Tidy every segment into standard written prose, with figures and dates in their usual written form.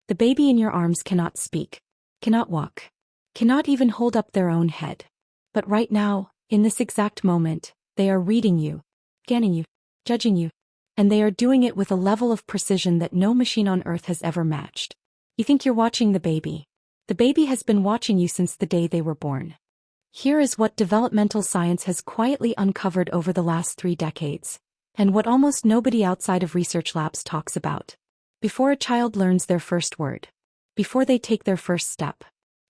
The baby in your arms cannot speak, cannot walk, cannot even hold up their own head. But right now, in this exact moment, they are reading you, scanning you, judging you, and they are doing it with a level of precision that no machine on earth has ever matched. You think you're watching the baby. The baby has been watching you since the day they were born. Here is what developmental science has quietly uncovered over the last 3 decades, and what almost nobody outside of research labs talks about. Before a child learns their first word, before they take their first step,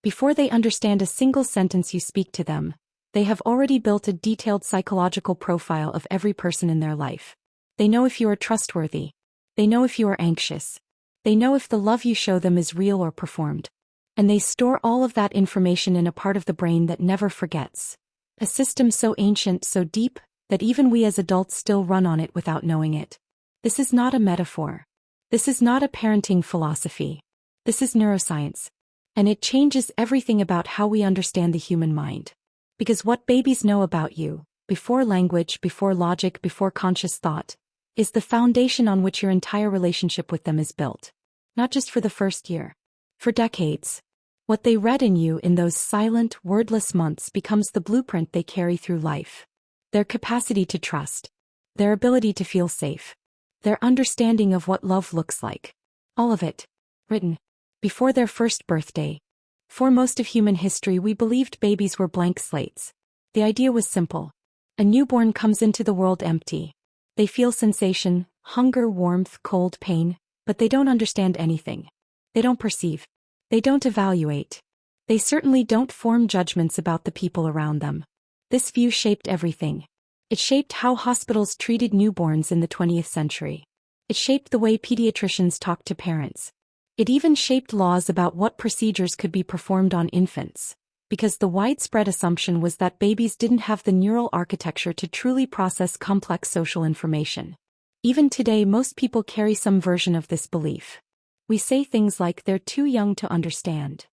before they understand a single sentence you speak to them, they have already built a detailed psychological profile of every person in their life. They know if you are trustworthy. They know if you are anxious. They know if the love you show them is real or performed. And they store all of that information in a part of the brain that never forgets. A system so ancient, so deep, that even we as adults still run on it without knowing it. This is not a metaphor. This is not a parenting philosophy. This is neuroscience. And it changes everything about how we understand the human mind. Because what babies know about you, before language, before logic, before conscious thought, is the foundation on which your entire relationship with them is built. Not just for the first year. For decades. What they read in you in those silent, wordless months becomes the blueprint they carry through life. Their capacity to trust. Their ability to feel safe. Their understanding of what love looks like. All of it. Written. Before their first birthday. For most of human history we believed babies were blank slates. The idea was simple. A newborn comes into the world empty. They feel sensation, hunger, warmth, cold, pain, but they don't understand anything. They don't perceive. They don't evaluate. They certainly don't form judgments about the people around them. This view shaped everything. It shaped how hospitals treated newborns in the 20th century. It shaped the way pediatricians talked to parents. It even shaped laws about what procedures could be performed on infants, because the widespread assumption was that babies didn't have the neural architecture to truly process complex social information. Even today most people carry some version of this belief. We say things like they're too young to understand.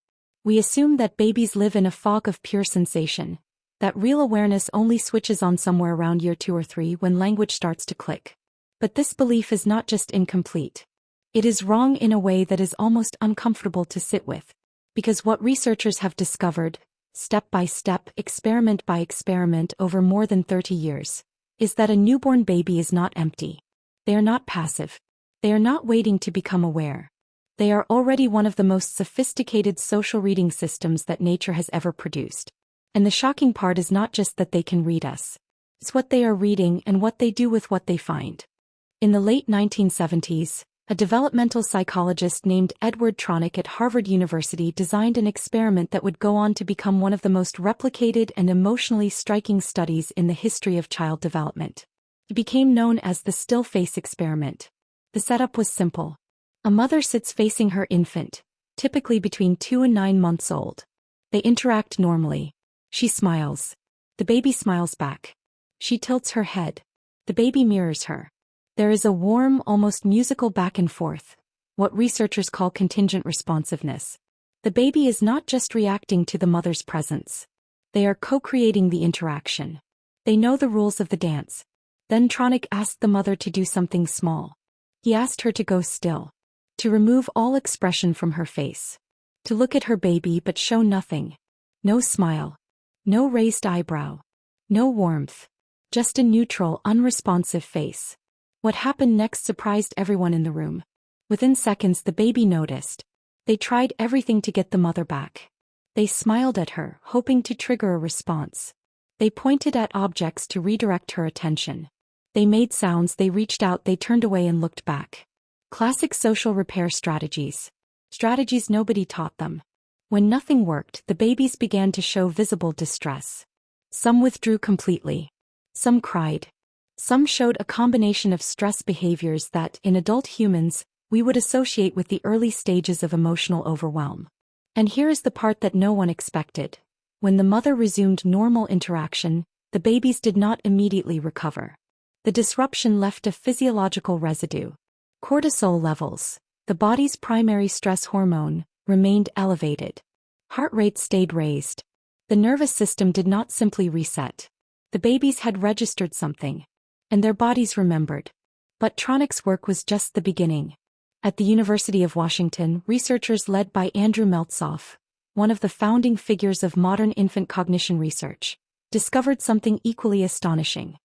We assume that babies live in a fog of pure sensation, that real awareness only switches on somewhere around year 2 or 3 when language starts to click. But this belief is not just incomplete. It is wrong in a way that is almost uncomfortable to sit with. Because what researchers have discovered, step by step, experiment by experiment over more than 30 years, is that a newborn baby is not empty. They are not passive. They are not waiting to become aware. They are already one of the most sophisticated social reading systems that nature has ever produced. And the shocking part is not just that they can read us. It's what they are reading and what they do with what they find. In the late 1970s, a developmental psychologist named Edward Tronick at Harvard University designed an experiment that would go on to become one of the most replicated and emotionally striking studies in the history of child development. It became known as the still face experiment. The setup was simple. A mother sits facing her infant, typically between 2 and 9 months old. They interact normally. She smiles. The baby smiles back. She tilts her head. The baby mirrors her. There is a warm, almost musical back and forth, what researchers call contingent responsiveness. The baby is not just reacting to the mother's presence. They are co-creating the interaction. They know the rules of the dance. Then Tronick asked the mother to do something small. He asked her to go still. To remove all expression from her face. To look at her baby but show nothing. No smile. No raised eyebrow. No warmth. Just a neutral, unresponsive face. What happened next surprised everyone in the room. Within seconds the baby noticed. They tried everything to get the mother back. They smiled at her, hoping to trigger a response. They pointed at objects to redirect her attention. They made sounds, they reached out, they turned away and looked back. Classic social repair strategies. Strategies nobody taught them. When nothing worked, the babies began to show visible distress. Some withdrew completely. Some cried. Some showed a combination of stress behaviors that, in adult humans, we would associate with the early stages of emotional overwhelm. And here is the part that no one expected. When the mother resumed normal interaction, the babies did not immediately recover. The disruption left a physiological residue. Cortisol levels, the body's primary stress hormone, remained elevated. Heart rate stayed raised. The nervous system did not simply reset. The babies had registered something. And their bodies remembered. But Tronick's work was just the beginning. At the University of Washington, researchers led by Andrew Meltzoff, one of the founding figures of modern infant cognition research, discovered something equally astonishing.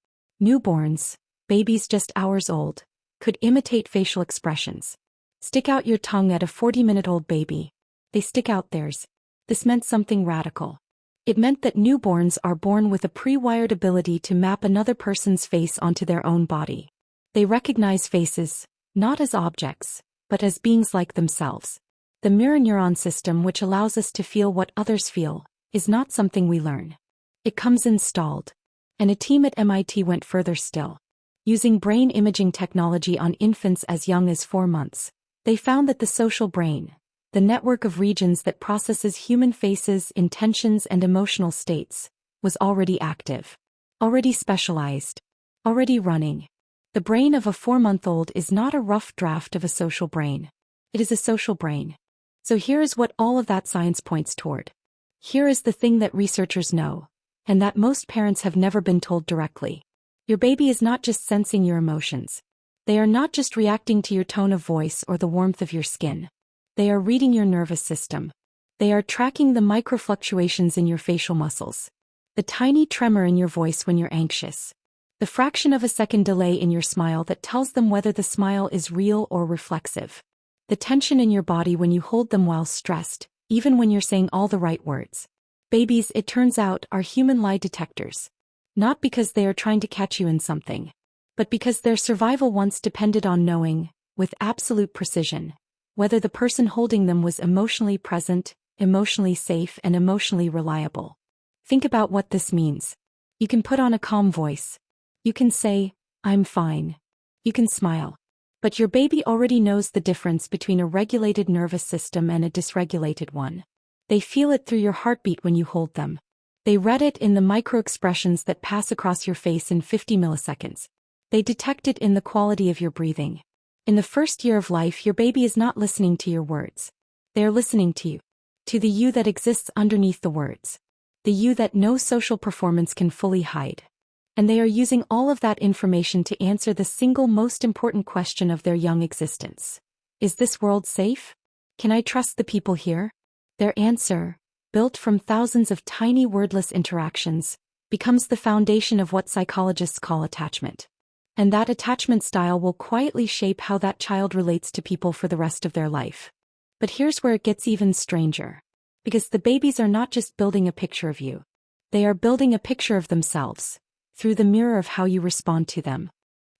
Newborns, babies just hours old, could imitate facial expressions. Stick out your tongue at a 40-minute-old baby. They stick out theirs. This meant something radical. It meant that newborns are born with a pre-wired ability to map another person's face onto their own body. They recognize faces, not as objects, but as beings like themselves. The mirror neuron system, which allows us to feel what others feel, is not something we learn. It comes installed. And a team at MIT went further still. Using brain imaging technology on infants as young as 4 months, they found that the social brain, the network of regions that processes human faces, intentions, and emotional states, was already active, already specialized, already running. The brain of a 4-month-old is not a rough draft of a social brain. It is a social brain. So here is what all of that science points toward. Here is the thing that researchers know, and that most parents have never been told directly. Your baby is not just sensing your emotions. They are not just reacting to your tone of voice or the warmth of your skin. They are reading your nervous system. They are tracking the microfluctuations in your facial muscles, the tiny tremor in your voice when you're anxious, the fraction of a second delay in your smile that tells them whether the smile is real or reflexive, the tension in your body when you hold them while stressed, even when you're saying all the right words. Babies, it turns out, are human lie detectors. Not because they are trying to catch you in something, but because their survival once depended on knowing, with absolute precision, whether the person holding them was emotionally present, emotionally safe, and emotionally reliable. Think about what this means. You can put on a calm voice. You can say, "I'm fine." You can smile. But your baby already knows the difference between a regulated nervous system and a dysregulated one. They feel it through your heartbeat when you hold them. They read it in the micro-expressions that pass across your face in 50 milliseconds. They detect it in the quality of your breathing. In the first year of life, your baby is not listening to your words. They are listening to you. To the you that exists underneath the words. The you that no social performance can fully hide. And they are using all of that information to answer the single most important question of their young existence. Is this world safe? Can I trust the people here? Their answer, built from thousands of tiny wordless interactions, becomes the foundation of what psychologists call attachment. And that attachment style will quietly shape how that child relates to people for the rest of their life. But here's where it gets even stranger. Because the babies are not just building a picture of you. They are building a picture of themselves, through the mirror of how you respond to them.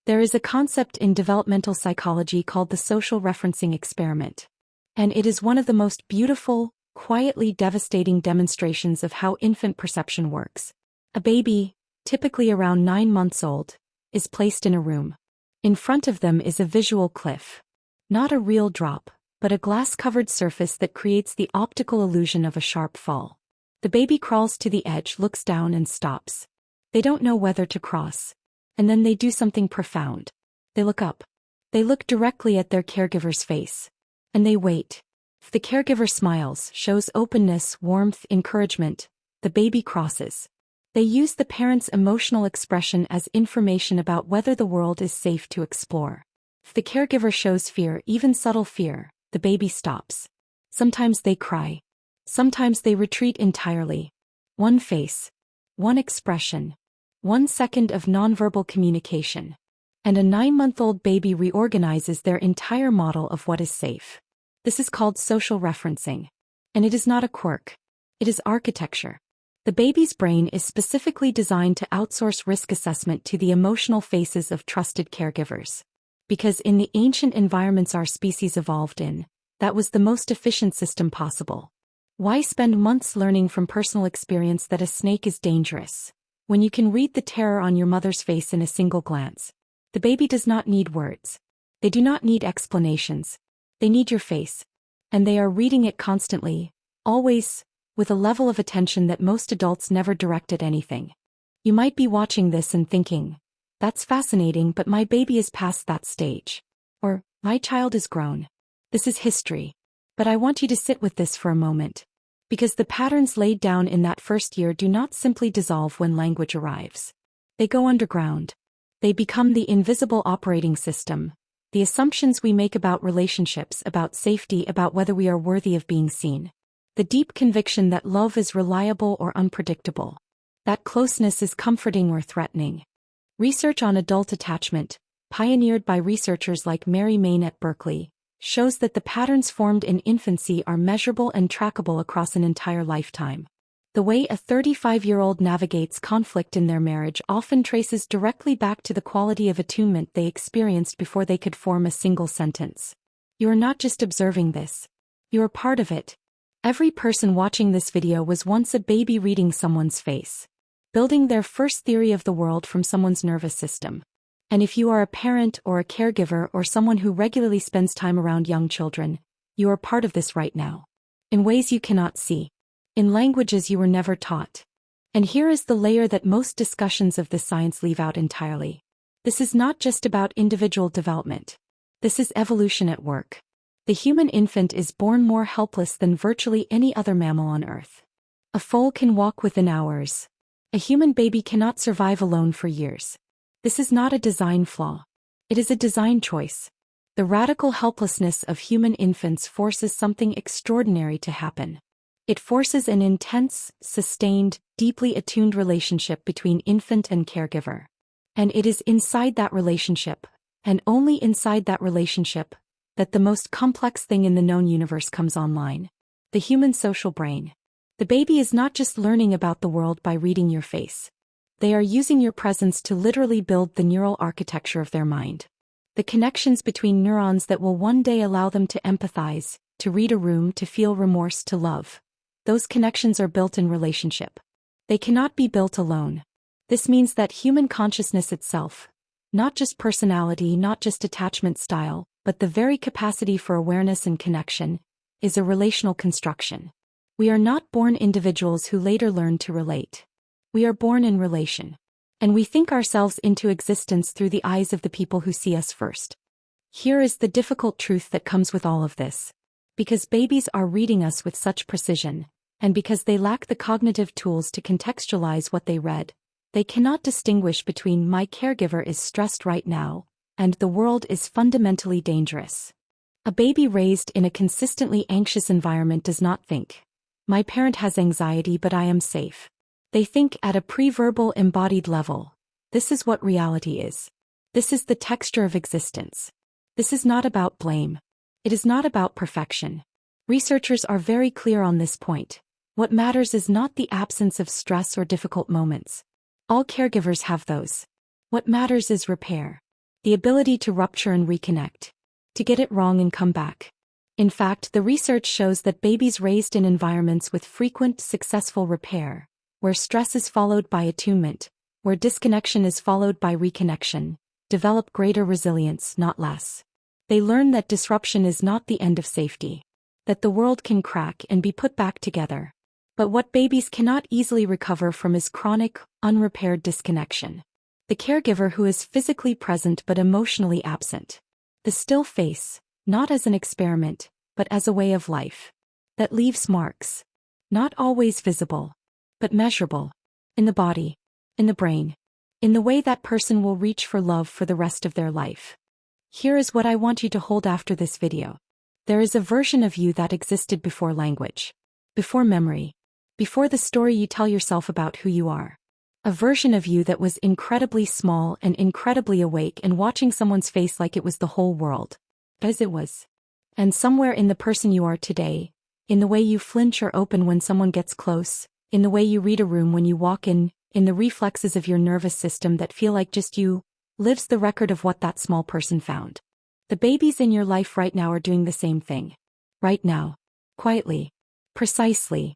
There is a concept in developmental psychology called the social referencing experiment. And it is one of the most beautiful, quietly devastating demonstrations of how infant perception works. A baby, typically around 9 months old, is placed in a room. In front of them is a visual cliff. Not a real drop, but a glass-covered surface that creates the optical illusion of a sharp fall. The baby crawls to the edge, looks down, and stops. They don't know whether to cross. And then they do something profound. They look up. They look directly at their caregiver's face. And they wait. If the caregiver smiles, shows openness, warmth, encouragement, the baby crosses. They use the parent's emotional expression as information about whether the world is safe to explore. If the caregiver shows fear, even subtle fear, the baby stops. Sometimes they cry. Sometimes they retreat entirely. One face. One expression. 1 second of nonverbal communication. And a 9-month-old baby reorganizes their entire model of what is safe. This is called social referencing. And it is not a quirk. It is architecture. The baby's brain is specifically designed to outsource risk assessment to the emotional faces of trusted caregivers. Because in the ancient environments our species evolved in, that was the most efficient system possible. Why spend months learning from personal experience that a snake is dangerous, when you can read the terror on your mother's face in a single glance? The baby does not need words. They do not need explanations. They need your face. And they are reading it constantly, always, with a level of attention that most adults never direct at anything. You might be watching this and thinking, "That's fascinating, but my baby is past that stage." Or, "My child is grown." This is history. But I want you to sit with this for a moment. Because the patterns laid down in that first year do not simply dissolve when language arrives. They go underground. They become the invisible operating system, the assumptions we make about relationships, about safety, about whether we are worthy of being seen. The deep conviction that love is reliable or unpredictable. That closeness is comforting or threatening. Research on adult attachment, pioneered by researchers like Mary Main at Berkeley, shows that the patterns formed in infancy are measurable and trackable across an entire lifetime. The way a 35-year-old navigates conflict in their marriage often traces directly back to the quality of attunement they experienced before they could form a single sentence. You are not just observing this. You are part of it. Every person watching this video was once a baby reading someone's face, building their first theory of the world from someone's nervous system. And if you are a parent or a caregiver or someone who regularly spends time around young children, you are part of this right now. In ways you cannot see. In languages you were never taught. And here is the layer that most discussions of this science leave out entirely. This is not just about individual development. This is evolution at work. The human infant is born more helpless than virtually any other mammal on Earth. A foal can walk within hours. A human baby cannot survive alone for years. This is not a design flaw. It is a design choice. The radical helplessness of human infants forces something extraordinary to happen. It forces an intense, sustained, deeply attuned relationship between infant and caregiver. And it is inside that relationship, and only inside that relationship, that the most complex thing in the known universe comes online. The human social brain. The baby is not just learning about the world by reading your face. They are using your presence to literally build the neural architecture of their mind. The connections between neurons that will one day allow them to empathize, to read a room, to feel remorse, to love. Those connections are built in relationship. They cannot be built alone. This means that human consciousness itself, not just personality, not just attachment style, but the very capacity for awareness and connection, is a relational construction. We are not born individuals who later learn to relate. We are born in relation. And we think ourselves into existence through the eyes of the people who see us first. Here is the difficult truth that comes with all of this. Because babies are reading us with such precision, and because they lack the cognitive tools to contextualize what they read, they cannot distinguish between "my caregiver is stressed right now" and "the world is fundamentally dangerous." A baby raised in a consistently anxious environment does not think, "my parent has anxiety but I am safe." They think at a pre-verbal embodied level, "this is what reality is. This is the texture of existence. This is not about blame. It is not about perfection." Researchers are very clear on this point. What matters is not the absence of stress or difficult moments. All caregivers have those. What matters is repair. The ability to rupture and reconnect. To get it wrong and come back. In fact, the research shows that babies raised in environments with frequent, successful repair, where stress is followed by attunement, where disconnection is followed by reconnection, develop greater resilience, not less. They learn that disruption is not the end of safety. That the world can crack and be put back together. But what babies cannot easily recover from is chronic, unrepaired disconnection. The caregiver who is physically present but emotionally absent. The still face, not as an experiment, but as a way of life. That leaves marks. Not always visible, but measurable. In the body. In the brain. In the way that person will reach for love for the rest of their life. Here is what I want you to hold after this video. There is a version of you that existed before language. Before memory. Before the story you tell yourself about who you are. A version of you that was incredibly small and incredibly awake and watching someone's face like it was the whole world. As it was. And somewhere in the person you are today, in the way you flinch or open when someone gets close, in the way you read a room when you walk in the reflexes of your nervous system that feel like just you, lives the record of what that small person found. The babies in your life right now are doing the same thing. Right now. Quietly. Precisely.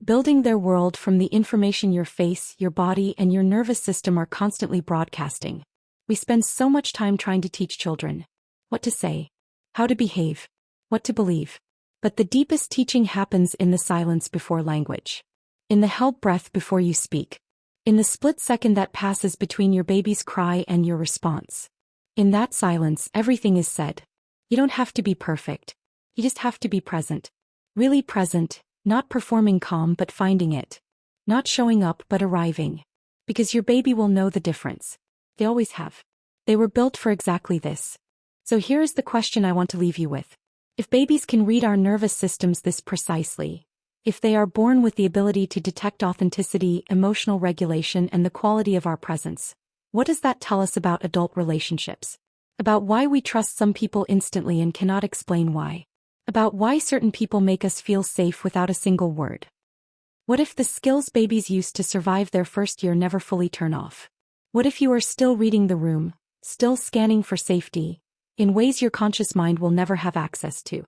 Building their world from the information your face, your body, and your nervous system are constantly broadcasting. We spend so much time trying to teach children what to say, how to behave, what to believe. But the deepest teaching happens in the silence before language. In the held breath before you speak. In the split second that passes between your baby's cry and your response. In that silence, everything is said. You don't have to be perfect. You just have to be present. Really present. Not performing calm but finding it. Not showing up but arriving. Because your baby will know the difference. They always have. They were built for exactly this. So here is the question I want to leave you with. If babies can read our nervous systems this precisely, if they are born with the ability to detect authenticity, emotional regulation, and the quality of our presence, what does that tell us about adult relationships? About why we trust some people instantly and cannot explain why? About why certain people make us feel safe without a single word? What if the skills babies used to survive their first year never fully turn off? What if you are still reading the room, still scanning for safety, in ways your conscious mind will never have access to?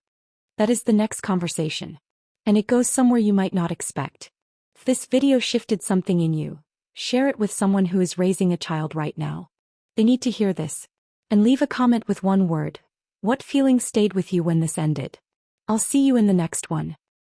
That is the next conversation. And it goes somewhere you might not expect. If this video shifted something in you, share it with someone who is raising a child right now. They need to hear this. And leave a comment with one word. What feeling stayed with you when this ended? I'll see you in the next one.